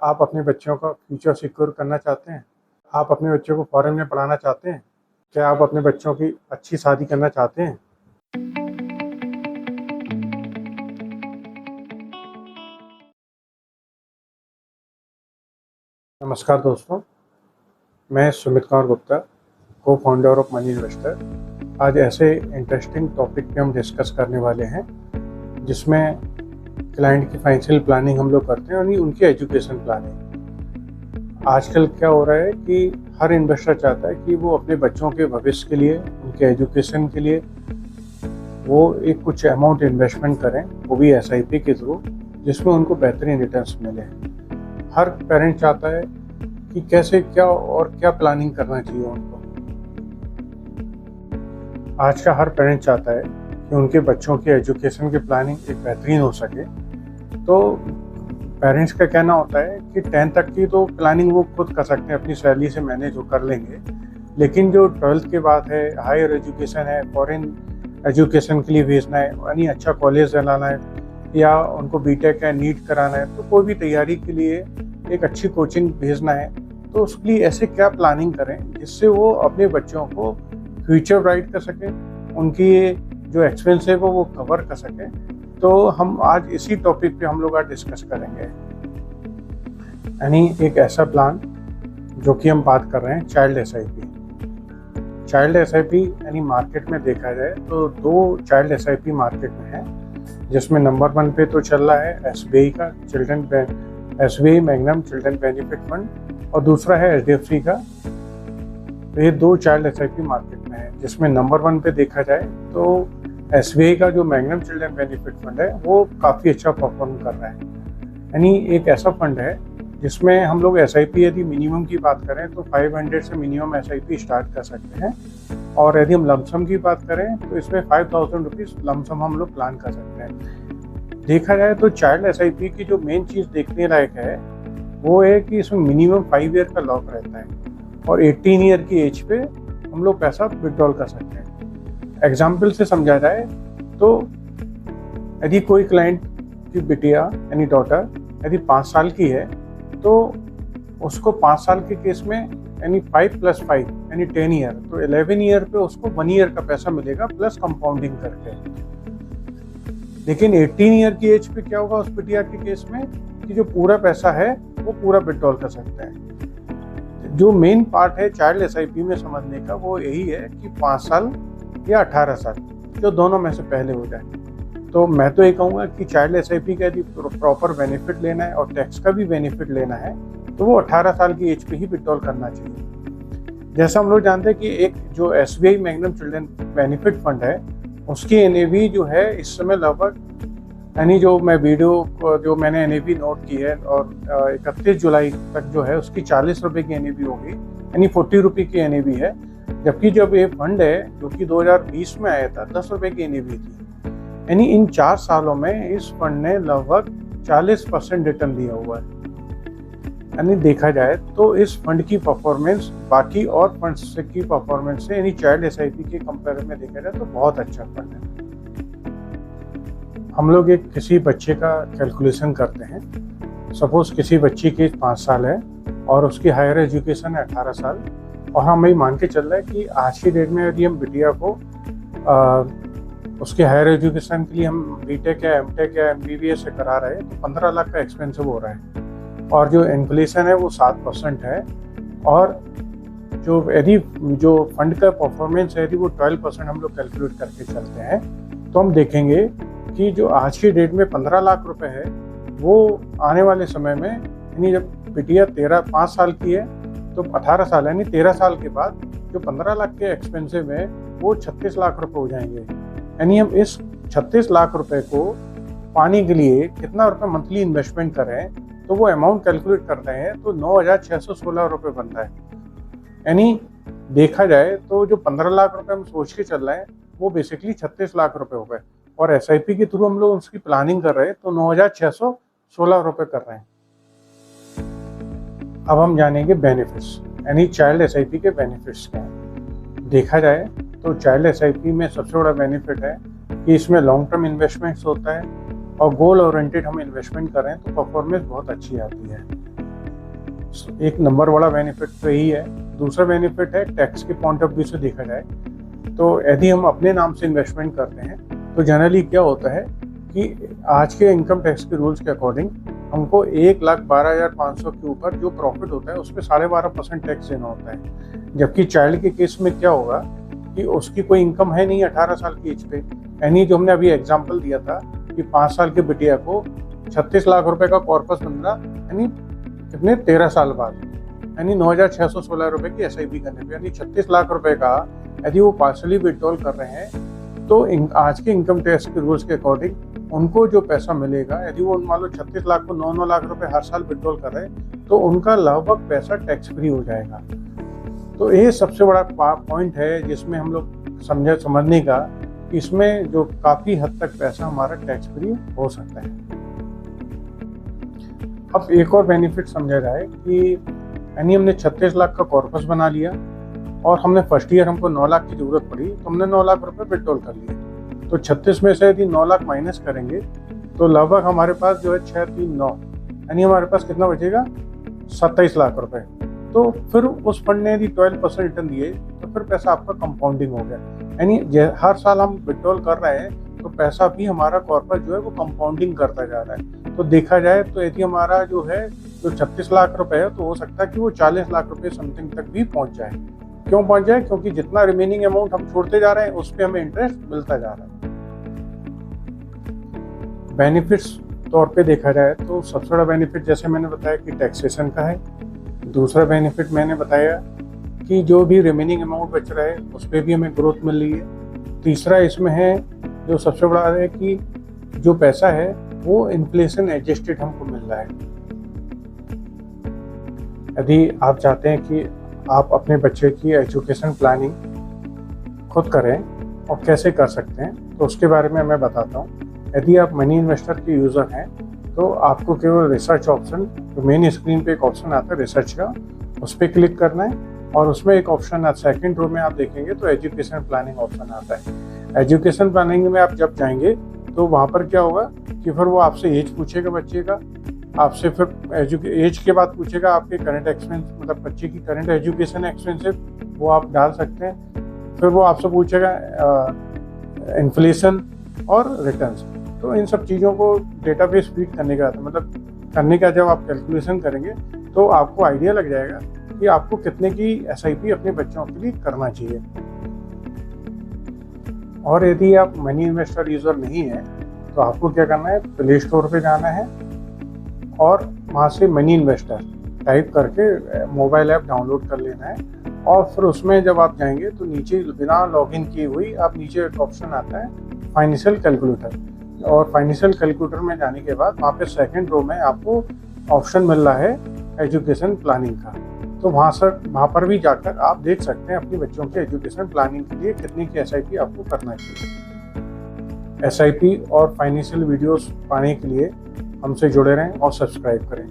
आप अपने बच्चों का फ्यूचर सिक्योर करना चाहते हैं? आप अपने बच्चों को फॉरेन में पढ़ाना चाहते हैं? क्या आप अपने बच्चों की अच्छी शादी करना चाहते हैं? नमस्कार दोस्तों, मैं सुमित कुमार गुप्ता, को फाउंडर ऑफ मनी इन्वेस्टर। आज ऐसे इंटरेस्टिंग टॉपिक पे हम डिस्कस करने वाले हैं जिसमें क्लाइंट की फाइनेंशियल प्लानिंग हम लोग करते हैं, यानी उनकी एजुकेशन प्लानिंग। आजकल क्या हो रहा है कि हर इन्वेस्टर चाहता है कि वो अपने बच्चों के भविष्य के लिए, उनके एजुकेशन के लिए वो एक कुछ अमाउंट इन्वेस्टमेंट करें, वो भी SIP के थ्रू, जिसमें उनको बेहतरीन रिटर्न्स मिले। हर पेरेंट चाहता है कि कैसे क्या और क्या प्लानिंग करना चाहिए उनको। आज का हर पेरेंट चाहता है कि उनके बच्चों की एजुकेशन की प्लानिंग एक बेहतरीन हो सके। तो पेरेंट्स का कहना होता है कि 10th तक की तो प्लानिंग वो खुद कर सकते हैं, अपनी सैलरी से मैनेज वो कर लेंगे, लेकिन जो 12th के बाद है, हायर एजुकेशन है, फॉरेन एजुकेशन के लिए भेजना है, यानी अच्छा कॉलेज दिलाना है या उनको BTech या नीट कराना है, तो कोई भी तैयारी के लिए एक अच्छी कोचिंग भेजना है, तो उसके लिए ऐसे क्या प्लानिंग करें जिससे वो अपने बच्चों को फ्यूचर ब्राइट कर सकें, उनकी जो एक्सपेंस है वो कवर कर सकें। तो हम आज इसी टॉपिक पे हम लोग आज डिस्कस करेंगे, यानी एक ऐसा प्लान जो कि हम बात कर रहे हैं चाइल्ड SIP। चाइल्ड SIP यानी मार्केट में देखा जाए तो 2 चाइल्ड SIP मार्केट में है, जिसमें नंबर 1 पे तो चल रहा है SBI का SBI magnum children benefit fund, और दूसरा है HDFC का। तो ये 2 चाइल्ड SIP मार्केट में है, जिसमें नंबर 1 पे देखा जाए तो SBI का जो मैग्नम चिल्ड्रन बेनिफिट फंड है वो काफ़ी अच्छा परफॉर्म कर रहा है। यानी एक ऐसा फंड है जिसमें हम लोग SIP यदि मिनिमम की बात करें तो 500 से मिनिमम SIP स्टार्ट कर सकते हैं, और यदि हम लमसम की बात करें तो इसमें 5000 रुपीज़ लमसम हम लोग प्लान कर सकते हैं। देखा जाए तो चाइल्ड SIP की जो मेन चीज़ देखने लायक है वो है कि इसमें मिनिमम 5 ईयर का लॉक रहता है, और 18 ईयर की एज पे हम लोग पैसा विड्रॉल कर सकते हैं। एग्जाम्पल से समझा जाए तो यदि कोई क्लाइंट की बिटिया यानी डॉटर यदि 5 साल की है तो उसको 5 साल के केस में यानी 5 + 5 यानी 10 ईयर, तो 11 ईयर पे उसको 1 ईयर का पैसा मिलेगा प्लस कंपाउंडिंग करके। लेकिन 18 ईयर की एज पे क्या होगा उस बिटिया के केस में कि जो पूरा पैसा है वो पूरा विड्रॉल कर सकता है। जो मेन पार्ट है चाइल्ड SIP में समझने का वो यही है कि 5 साल या 18 साल, जो दोनों में से पहले हो जाए। तो मैं तो ये कहूँगा कि चाइल्ड SIP का यदि प्रॉपर बेनिफिट लेना है और टैक्स का भी बेनिफिट लेना है तो वो 18 साल की एज पे ही विड्रॉल करना चाहिए। जैसा हम लोग जानते हैं कि एक जो SBI magnum children benefit fund है उसकी NAV जो है इस समय लगभग, यानी जो मैंने NAV नोट की है और 31 जुलाई तक जो है उसकी 40 रुपये की NAV होगी, यानी 40 रुपये की NAV है। जबकि जब ये फंड है जो कि 2020 में आया था 10 रुपये की NAV थी। यानी इन 4 सालों में इस फंड ने लगभग 40% रिटर्न दिया हुआ है। यानी देखा जाए तो इस फंड की परफॉर्मेंस बाकी और फंड्स की परफॉर्मेंस से, यानी चाइल्ड SIP के कंपेयर में देखा जाए तो बहुत अच्छा फंड है। हम लोग एक किसी बच्चे का कैलकुलेशन करते हैं। सपोज किसी बच्ची की 5 साल है और उसकी हायर एजुकेशन है 18 साल, और हम ये मान के चल रहे हैं कि आज की डेट में यदि हम बिटिया को उसके हायर एजुकेशन के लिए हम BTech या MTech या MBBS से करा रहे हैं तो 15 लाख का एक्सपेंसिव हो रहा है, और जो इन्फ्लेशन है वो 7% है, और जो फंड का परफॉर्मेंस है यदि वो 12% हम लोग कैलकुलेट करके चलते हैं तो हम देखेंगे कि जो आज की डेट में 15 लाख रुपए है वो आने वाले समय में, यानी जब बिटिया 5 साल की है तो 18 साल यानी 13 साल के बाद जो 15 लाख के एक्सपेंसिव है वो 36 लाख रुपए हो जाएंगे। यानी हम इस 36 लाख रुपए को पाने के लिए कितना रुपए मंथली इन्वेस्टमेंट करें, तो वो अमाउंट कैलकुलेट करते हैं तो 9,616 रुपये बनता है। यानी देखा जाए तो जो 15 लाख रुपए हम सोच के चल रहे हैं वो बेसिकली 36 लाख रुपए हो गए, और SIP के थ्रू हम लोग उसकी प्लानिंग कर रहे हैं तो 9,616 रुपये कर रहे हैं। अब हम जानेंगे बेनिफिट्स, यानी चाइल्ड SIP के बेनिफिट्स क्या हैं। देखा जाए तो चाइल्ड SIP में सबसे बड़ा बेनिफिट है कि इसमें लॉन्ग टर्म इन्वेस्टमेंट्स होता है, और गोल ओरिएंटेड हम इन्वेस्टमेंट करें तो परफॉर्मेंस बहुत अच्छी आती है। एक नंबर वाला बेनिफिट तो यही है। दूसरा बेनिफिट है टैक्स के पॉइंट ऑफ व्यू से देखा जाए तो यदि हम अपने नाम से इन्वेस्टमेंट करते हैं तो जनरली क्या होता है कि आज के इनकम टैक्स के रूल्स के अकॉर्डिंग हमको 1,12,500 के ऊपर जो प्रॉफिट होता है उस पर 12.5% टैक्स देना होता है। जबकि चाइल्ड के केस में क्या होगा कि उसकी कोई इनकम है नहीं 18 साल की एज पे, यानी जो हमने अभी एग्जांपल दिया था कि 5 साल के बिटिया को 36 लाख रुपए का कॉर्पस बन रहा, यानी कितने 13 साल बाद, यानी 9,616 रुपए की SIP करने पे, यानी 36 लाख रुपए का यदि वो पार्सली विड्रॉल कर रहे हैं तो आज के इनकम टैक्स के रूल्स के अकॉर्डिंग उनको जो पैसा मिलेगा, यदि वो मान लो 36 लाख को 9 लाख रुपए हर साल विड्रॉल कर रहे हैं तो उनका लगभग पैसा टैक्स फ्री हो जाएगा। तो ये सबसे बड़ा पॉइंट है जिसमें हम लोग समझने का, इसमें जो काफ़ी हद तक पैसा हमारा टैक्स फ्री हो सकता है। अब एक और बेनिफिट समझा जाए कि यानी हमने 36 लाख का कॉर्पस बना लिया और हमने फर्स्ट ईयर हमको 9 लाख की ज़रूरत पड़ी तो हमने 9 लाख रुपए विड्रॉल कर लिए। तो 36 में से यदि 9 लाख माइनस करेंगे तो लगभग हमारे पास जो है 639, यानी हमारे पास कितना बचेगा 27 लाख रुपए। तो फिर उस फंड ने यदि 12% रिटर्न दिए तो फिर पैसा आपका कंपाउंडिंग हो गया, यानी हर साल हम विड्रॉल कर रहे हैं तो पैसा भी हमारा कॉर्पस जो है वो कंपाउंडिंग करता जा रहा है। तो देखा जाए तो यदि हमारा जो है जो 36 लाख रुपए है तो हो सकता है कि वो 40 लाख रुपए समथिंग तक भी पहुंच जाए। क्यों पहुंच जाए? क्योंकि जितना रिमेनिंग अमाउंट हम छोड़ते जा रहे हैं उस पर हमें इंटरेस्ट मिलता जा रहा है। बेनिफिट्स तौर पे देखा जाए तो सबसे बड़ा बेनिफिट जैसे मैंने बताया कि टैक्सेशन का है। दूसरा बेनिफिट मैंने बताया कि जो भी रिमेनिंग अमाउंट बच रहा है उस पर भी हमें ग्रोथ मिल रही है। तीसरा इसमें है जो सबसे बड़ा है कि जो पैसा है वो इन्फ्लेशन एडजस्टेड हमको मिल रहा है। यदि आप चाहते हैं कि आप अपने बच्चे की एजुकेशन प्लानिंग खुद करें और कैसे कर सकते हैं तो उसके बारे में मैं बताता हूँ। यदि आप मनी इन्वेस्टर के यूज़र हैं तो आपको केवल रिसर्च ऑप्शन, जो मेन स्क्रीन पे एक ऑप्शन आता है रिसर्च का, उस पर क्लिक करना है और उसमें एक ऑप्शन आता है सेकेंड रो में आप देखेंगे तो एजुकेशन प्लानिंग ऑप्शन आता है। एजुकेशन प्लानिंग में आप जब जाएंगे तो वहाँ पर क्या होगा कि फिर वो आपसे एज पूछेगा बच्चे का, आपसे फिर एज के बाद पूछेगा आपके करंट एक्सपेंस, मतलब बच्चे की करंट एजुकेशन एक्सपेंसिव वो आप डाल सकते हैं। फिर वो आपसे पूछेगा इन्फ्लेशन और रिटर्न्स। तो इन सब चीज़ों को डेटाबेस फीड करने का, मतलब करने का जब आप कैलकुलेशन करेंगे तो आपको आइडिया लग जाएगा कि आपको कितने की SIP अपने बच्चों के लिए करना चाहिए। और यदि आप मनी इन्वेस्टर यूज़र नहीं है तो आपको क्या करना है, प्ले स्टोर पे जाना है और वहाँ से मनी इन्वेस्टर टाइप करके मोबाइल ऐप डाउनलोड कर लेना है। और फिर उसमें जब आप जाएंगे तो नीचे बिना लॉगिन किए हुई आप नीचे एक ऑप्शन आता है फाइनेंशियल कैलकुलेटर, और फाइनेंशियल कैलकुलेटर में जाने के बाद वहाँ पे सेकंड रो में आपको ऑप्शन मिल रहा है एजुकेशन प्लानिंग का। तो वहाँ पर भी जाकर आप देख सकते हैं अपने बच्चों के एजुकेशन प्लानिंग के लिए कितने की SIP आपको करना चाहिए। SIP और फाइनेंशियल वीडियोस पाने के लिए हमसे जुड़े रहें और सब्सक्राइब करें।